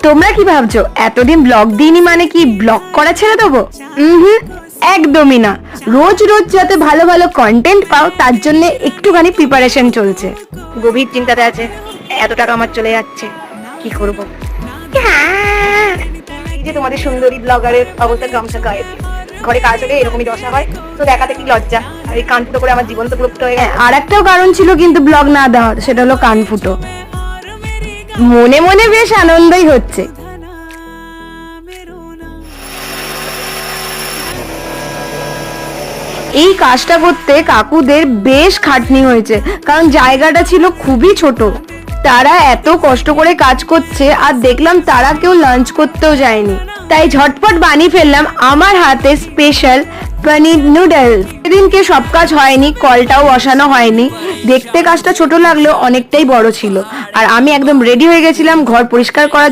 তোমরা কি ভাবছো এতদিন ব্লগ দিইনি মানে কি ব্লগ করা ছেড়ে দেবো? একদমই না। রোজ রোজ যাতে ভালো ভালো কন্টেন্ট পাও তার জন্য একটুখানি প্রিপারেশন চলছে। গভীর চিন্তাতে আছে, এত টাকা আমার চলে যাচ্ছে, কি করব। এই যে তোমাদের সুন্দরী ব্লগারের অবস্থা, গামছা গায়ে দিয়ে ঘরে কাজ হলে এরকমই দশা হয়, তো দেখাতে কি লজ্জা। আর এই কান ফুটো করে আমার জীবন তো বিরক্ত হয়ে গেছে। আর একটাও কারণ ছিল কিন্তু ব্লগ না দেওয়ার, সেটা হলো কান ফুটো। মনে মনে বেশ আনন্দই হচ্ছে। এই কাজটা করতে কাকুদের বেশ খাটনি হয়েছে, কারণ জায়গাটা ছিল খুবই ছোট। তারা এত কষ্ট করে কাজ করছে, আর দেখলাম তারা কেউ লাঞ্চ করতেও যায়নি। তাই ঝটপট বানিয়ে ফেললাম আমার হাতে স্পেশাল পনির নুডলস। সেদিনকে সব কাজ হয়নি, কলটাও বসানো হয়নি। দেখতে কাজটা ছোট লাগলেও অনেকটাই বড় ছিল। আর আমি একদম রেডি হয়ে গেছিলাম ঘর পরিষ্কার করার জন্য।